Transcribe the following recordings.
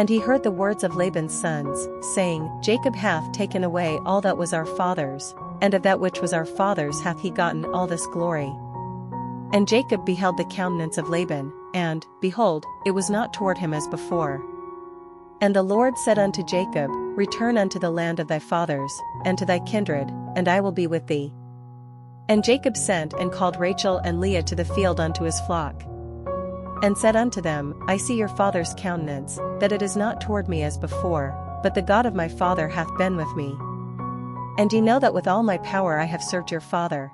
And he heard the words of Laban's sons, saying, Jacob hath taken away all that was our father's, and of that which was our father's hath he gotten all this glory. And Jacob beheld the countenance of Laban, and, behold, it was not toward him as before. And the Lord said unto Jacob, Return unto the land of thy fathers, and to thy kindred, and I will be with thee. And Jacob sent and called Rachel and Leah to the field unto his flock. And said unto them, I see your father's countenance, that it is not toward me as before, but the God of my father hath been with me. And ye know that with all my power I have served your father.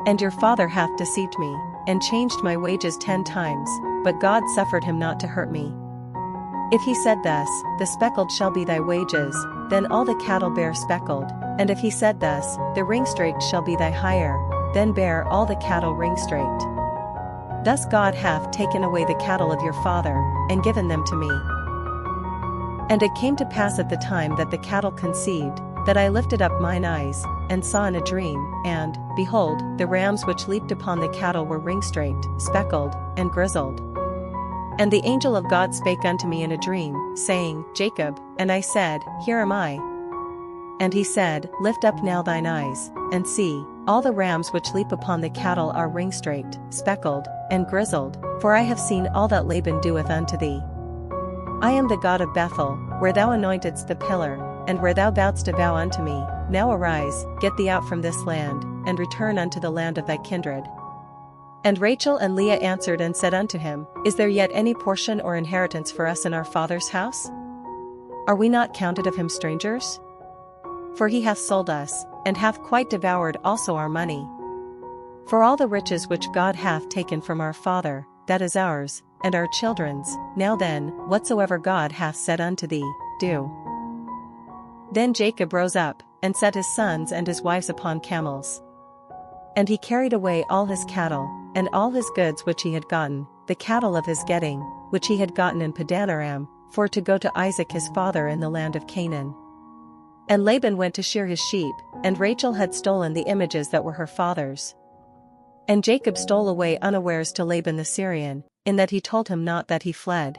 And your father hath deceived me, and changed my wages 10 times, but God suffered him not to hurt me. If he said thus, The speckled shall be thy wages, then all the cattle bear speckled, and if he said thus, The ringstraked shall be thy hire, then bear all the cattle ringstraked. Thus God hath taken away the cattle of your father, and given them to me. And it came to pass at the time that the cattle conceived, that I lifted up mine eyes, and saw in a dream, and, behold, the rams which leaped upon the cattle were ringstraked, speckled, and grizzled. And the angel of God spake unto me in a dream, saying, Jacob, and I said, Here am I. And he said, Lift up now thine eyes, and see, all the rams which leap upon the cattle are ringstraked, speckled, and grizzled, for I have seen all that Laban doeth unto thee. I am the God of Bethel, where thou anointedst the pillar, and where thou boudst a vow unto me. Now arise, get thee out from this land, and return unto the land of thy kindred. And Rachel and Leah answered and said unto him, Is there yet any portion or inheritance for us in our father's house? Are we not counted of him strangers? For he hath sold us, and hath quite devoured also our money. For all the riches which God hath taken from our father, that is ours, and our children's. Now then, whatsoever God hath said unto thee, do. Then Jacob rose up, and set his sons and his wives upon camels. And he carried away all his cattle, and all his goods which he had gotten, the cattle of his getting, which he had gotten in Padanaram, for to go to Isaac his father in the land of Canaan. And Laban went to shear his sheep, and Rachel had stolen the images that were her father's. And Jacob stole away unawares to Laban the Syrian, in that he told him not that he fled.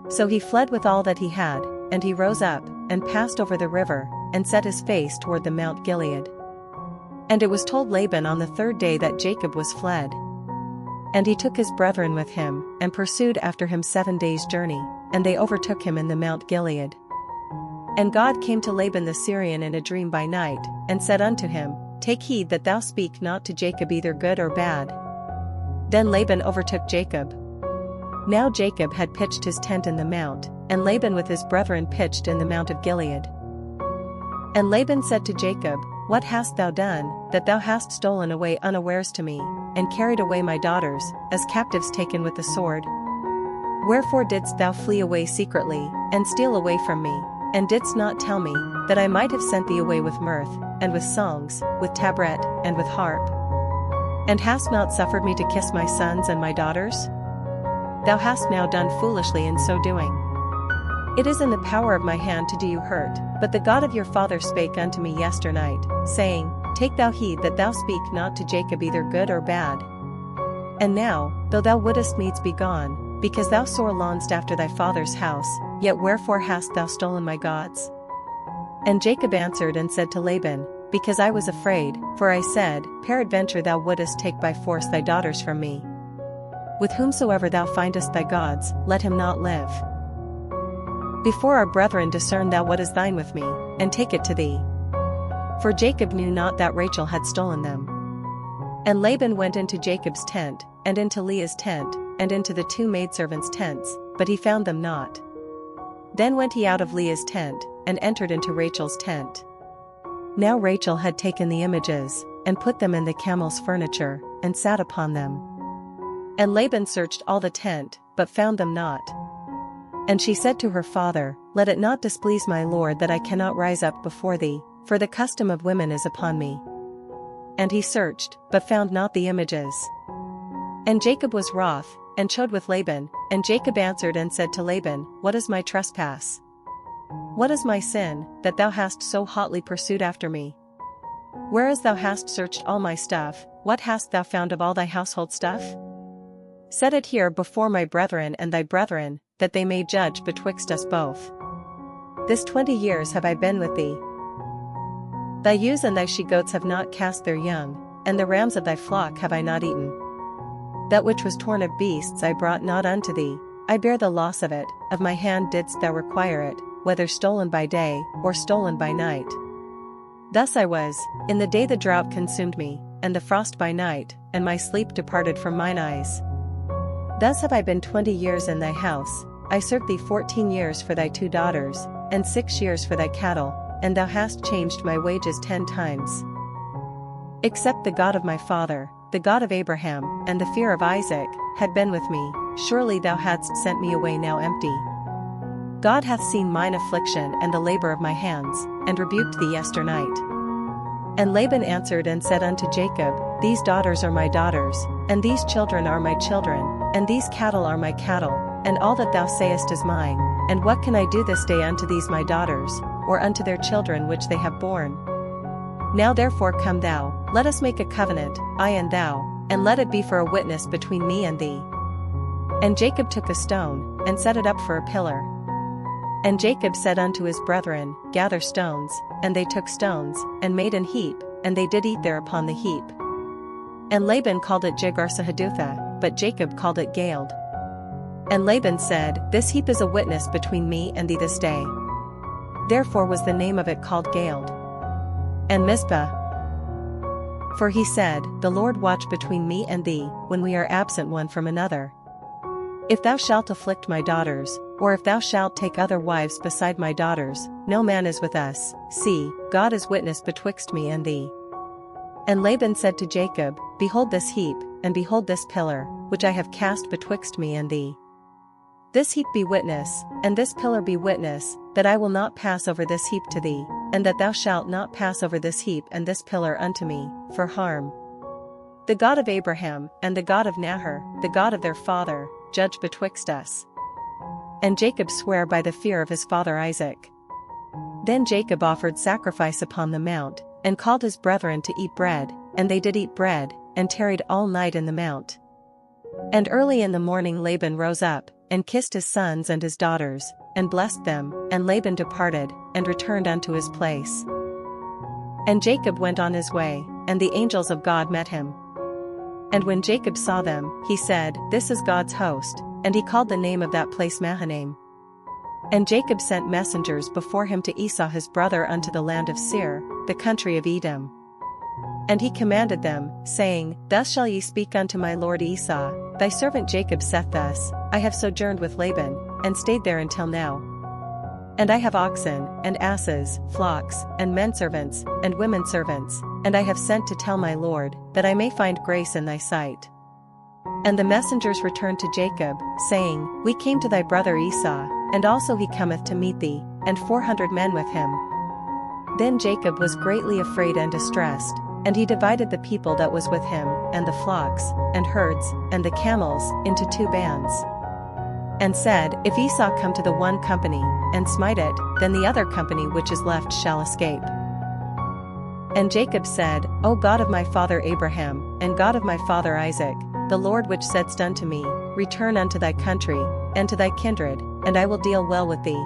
So he fled with all that he had, and he rose up, and passed over the river, and set his face toward the Mount Gilead. And it was told Laban on the 3rd day that Jacob was fled. And he took his brethren with him, and pursued after him 7 days' journey, and they overtook him in the Mount Gilead. And God came to Laban the Syrian in a dream by night, and said unto him, Take heed that thou speak not to Jacob either good or bad. Then Laban overtook Jacob. Now Jacob had pitched his tent in the mount, and Laban with his brethren pitched in the Mount of Gilead. And Laban said to Jacob, What hast thou done, that thou hast stolen away unawares to me, and carried away my daughters, as captives taken with the sword? Wherefore didst thou flee away secretly, and steal away from me, and didst not tell me, that I might have sent thee away with mirth, and with songs, with tabret, and with harp? And hast not suffered me to kiss my sons and my daughters? Thou hast now done foolishly in so doing. It is in the power of my hand to do you hurt, but the God of your father spake unto me yesternight, saying, Take thou heed that thou speak not to Jacob either good or bad. And now, though thou wouldest needs be gone, because thou sore longedst after thy father's house, yet wherefore hast thou stolen my gods? And Jacob answered and said to Laban, Because I was afraid, for I said, Peradventure thou wouldest take by force thy daughters from me. With whomsoever thou findest thy gods, let him not live. Before our brethren discern thou what is thine with me, and take it to thee. For Jacob knew not that Rachel had stolen them. And Laban went into Jacob's tent, and into Leah's tent, and into the 2 maidservants' tents, but he found them not. Then went he out of Leah's tent, and entered into Rachel's tent. Now Rachel had taken the images, and put them in the camel's furniture, and sat upon them. And Laban searched all the tent, but found them not. And she said to her father, Let it not displease my lord that I cannot rise up before thee, for the custom of women is upon me. And he searched, but found not the images. And Jacob was wroth, and chode with Laban, and Jacob answered and said to Laban, What is my trespass? What is my sin, that thou hast so hotly pursued after me? Whereas thou hast searched all my stuff, what hast thou found of all thy household stuff? Set it here before my brethren and thy brethren, that they may judge betwixt us both. This 20 years have I been with thee. Thy ewes and thy she-goats have not cast their young, and the rams of thy flock have I not eaten. That which was torn of beasts I brought not unto thee, I bear the loss of it, of my hand didst thou require it, whether stolen by day, or stolen by night. Thus I was, in the day the drought consumed me, and the frost by night, and my sleep departed from mine eyes. Thus have I been 20 years in thy house, I served thee 14 years for thy 2 daughters, and 6 years for thy cattle, and thou hast changed my wages 10 times. Except the God of my father, the God of Abraham, and the fear of Isaac, had been with me, surely thou hadst sent me away now empty. God hath seen mine affliction and the labor of my hands, and rebuked thee yesternight. And Laban answered and said unto Jacob, These daughters are my daughters, and these children are my children, and these cattle are my cattle, and all that thou sayest is mine, and what can I do this day unto these my daughters, or unto their children which they have borne? Now therefore come thou, let us make a covenant, I and thou, and let it be for a witness between me and thee. And Jacob took a stone, and set it up for a pillar. And Jacob said unto his brethren, Gather stones, and they took stones, and made an heap, and they did eat there upon the heap. And Laban called it Jegar-sahadutha, but Jacob called it Galeed. And Laban said, This heap is a witness between me and thee this day. Therefore was the name of it called Galeed. And Mizpah. For he said, The Lord watch between me and thee, when we are absent one from another. If thou shalt afflict my daughters, or if thou shalt take other wives beside my daughters, no man is with us, see, God is witness betwixt me and thee. And Laban said to Jacob, Behold this heap, and behold this pillar, which I have cast betwixt me and thee. This heap be witness, and this pillar be witness, that I will not pass over this heap to thee, and that thou shalt not pass over this heap and this pillar unto me, for harm. The God of Abraham, and the God of Nahor, the God of their father, judge betwixt us. And Jacob sware by the fear of his father Isaac. Then Jacob offered sacrifice upon the mount, and called his brethren to eat bread, and they did eat bread, and tarried all night in the mount. And early in the morning Laban rose up, and kissed his sons and his daughters, and blessed them, and Laban departed, and returned unto his place. And Jacob went on his way, and the angels of God met him. And when Jacob saw them, he said, This is God's host, and he called the name of that place Mahanaim. And Jacob sent messengers before him to Esau his brother unto the land of Seir, the country of Edom. And he commanded them, saying, Thus shall ye speak unto my lord Esau, Thy servant Jacob saith thus, I have sojourned with Laban, and stayed there until now. And I have oxen, and asses, flocks, and men servants, and women servants, and I have sent to tell my lord, that I may find grace in thy sight. And the messengers returned to Jacob, saying, We came to thy brother Esau, and also he cometh to meet thee, and 400 men with him. Then Jacob was greatly afraid and distressed, and he divided the people that was with him, and the flocks, and herds, and the camels, into 2 bands. And said, If Esau come to the one company, and smite it, then the other company which is left shall escape. And Jacob said, O God of my father Abraham, and God of my father Isaac, the Lord which saidst unto me, Return unto thy country, and to thy kindred, and I will deal well with thee.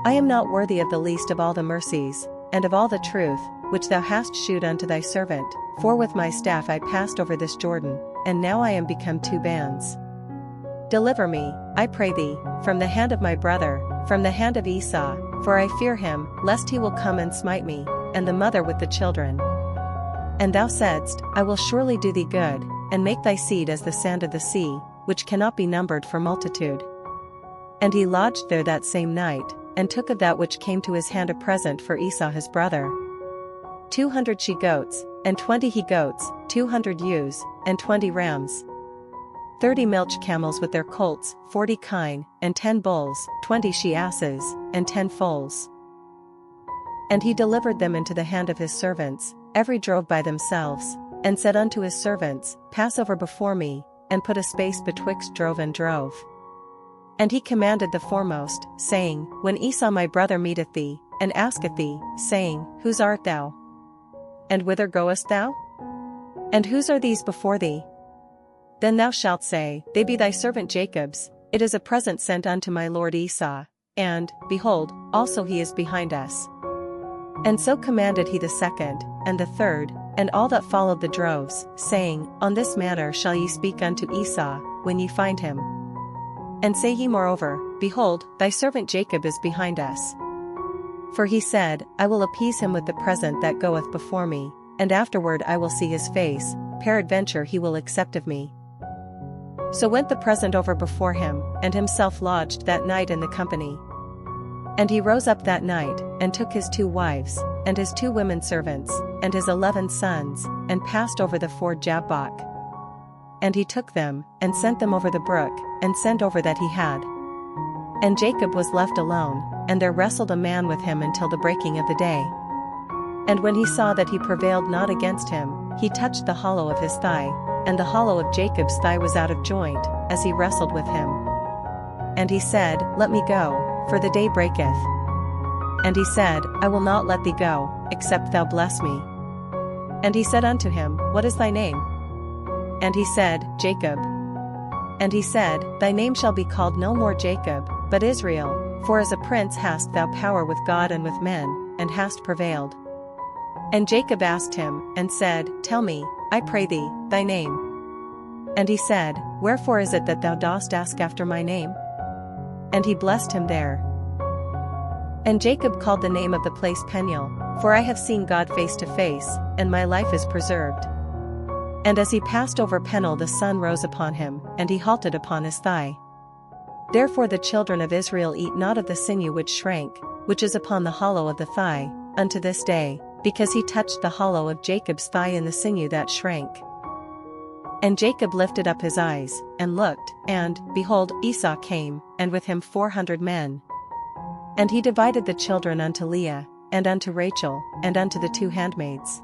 I am not worthy of the least of all the mercies, and of all the truth, which thou hast shewed unto thy servant, for with my staff I passed over this Jordan, and now I am become 2 bands. Deliver me, I pray thee, from the hand of my brother, from the hand of Esau, for I fear him, lest he will come and smite me, and the mother with the children. And thou saidst, I will surely do thee good, and make thy seed as the sand of the sea, which cannot be numbered for multitude. And he lodged there that same night, and took of that which came to his hand a present for Esau his brother. 200 she-goats, and 20 he-goats, 200 ewes, and 20 rams. 30 milch camels with their colts, 40 kine, and 10 bulls, 20 she-asses, and 10 foals. And he delivered them into the hand of his servants, every drove by themselves, and said unto his servants, Pass over before me, and put a space betwixt drove and drove. And he commanded the foremost, saying, When Esau my brother meeteth thee, and asketh thee, saying, Whose art thou? And whither goest thou? And whose are these before thee? Then thou shalt say, They be thy servant Jacob's, It is a present sent unto my lord Esau, and, behold, also he is behind us. And so commanded he the second, and the third, and all that followed the droves, saying, On this manner shall ye speak unto Esau, when ye find him. And say ye moreover, Behold, thy servant Jacob is behind us. For he said, I will appease him with the present that goeth before me, and afterward I will see his face, peradventure he will accept of me. So went the present over before him, and himself lodged that night in the company. And he rose up that night, and took his 2 wives, and his 2 women servants, and his 11 sons, and passed over the ford Jabbok. And he took them, and sent them over the brook, and sent over that he had. And Jacob was left alone, and there wrestled a man with him until the breaking of the day. And when he saw that he prevailed not against him, he touched the hollow of his thigh, and the hollow of Jacob's thigh was out of joint, as he wrestled with him. And he said, Let me go, for the day breaketh. And he said, I will not let thee go, except thou bless me. And he said unto him, What is thy name? And he said, Jacob. And he said, Thy name shall be called no more Jacob, but Israel, for as a prince hast thou power with God and with men, and hast prevailed. And Jacob asked him, and said, Tell me, I pray thee, thy name. And he said, Wherefore is it that thou dost ask after my name? And he blessed him there. And Jacob called the name of the place Peniel, for I have seen God face to face, and my life is preserved. And as he passed over Peniel the sun rose upon him, and he halted upon his thigh. Therefore the children of Israel eat not of the sinew which shrank, which is upon the hollow of the thigh, unto this day, because he touched the hollow of Jacob's thigh in the sinew that shrank. And Jacob lifted up his eyes, and looked, and, behold, Esau came, and with him 400 men. And he divided the children unto Leah, and unto Rachel, and unto the 2 handmaids.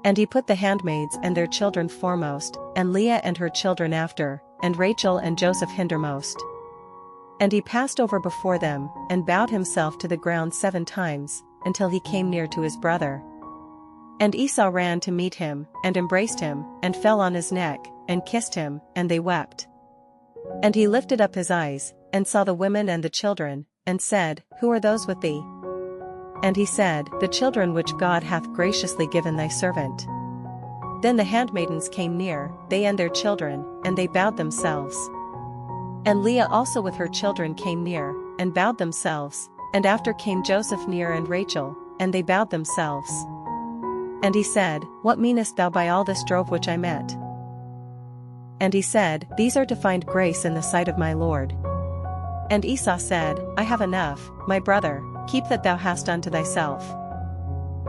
And he put the handmaids and their children foremost, and Leah and her children after, and Rachel and Joseph hindermost. And he passed over before them, and bowed himself to the ground 7 times, until he came near to his brother. And Esau ran to meet him, and embraced him, and fell on his neck, and kissed him, and they wept. And he lifted up his eyes, and saw the women and the children, and said, Who are those with thee? And he said, The children which God hath graciously given thy servant. Then the handmaidens came near, they and their children, and they bowed themselves. And Leah also with her children came near, and bowed themselves, and after came Joseph near and Rachel, and they bowed themselves. And he said, What meanest thou by all this drove which I met? And he said, These are to find grace in the sight of my Lord. And Esau said, I have enough, my brother, keep that thou hast unto thyself.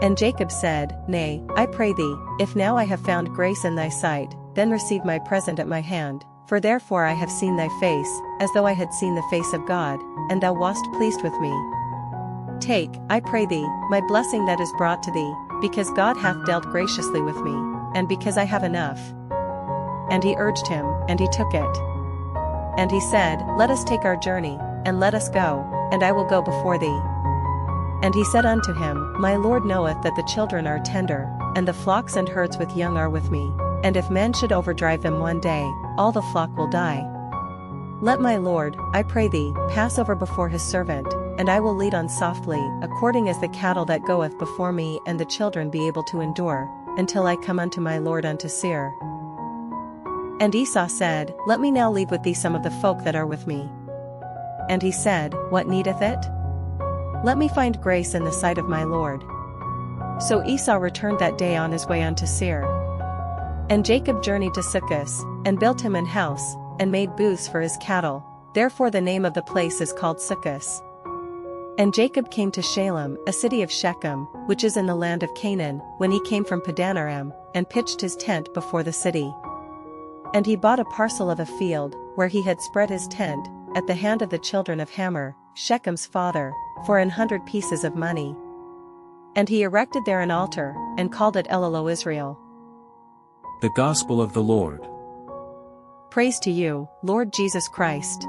And Jacob said, Nay, I pray thee, if now I have found grace in thy sight, then receive my present at my hand, for therefore I have seen thy face, as though I had seen the face of God, and thou wast pleased with me. Take, I pray thee, my blessing that is brought to thee, because God hath dealt graciously with me, and because I have enough. And he urged him, and he took it. And he said, Let us take our journey, and let us go, and I will go before thee. And he said unto him, My Lord knoweth that the children are tender, and the flocks and herds with young are with me, and if men should overdrive them one day, all the flock will die. Let my Lord, I pray thee, pass over before his servant, and I will lead on softly, according as the cattle that goeth before me and the children be able to endure, until I come unto my Lord unto Seir. And Esau said, Let me now leave with thee some of the folk that are with me. And he said, What needeth it? Let me find grace in the sight of my Lord. So Esau returned that day on his way unto Seir. And Jacob journeyed to Succoth, and built him an house, and made booths for his cattle, therefore the name of the place is called Succoth. And Jacob came to Shalem, a city of Shechem, which is in the land of Canaan, when he came from Padanaram, and pitched his tent before the city. And he bought a parcel of a field, where he had spread his tent, at the hand of the children of Hamor, Shechem's father, for 100 pieces of money. And he erected there an altar, and called it Elelo Israel. The Gospel of the Lord. Praise to you, Lord Jesus Christ.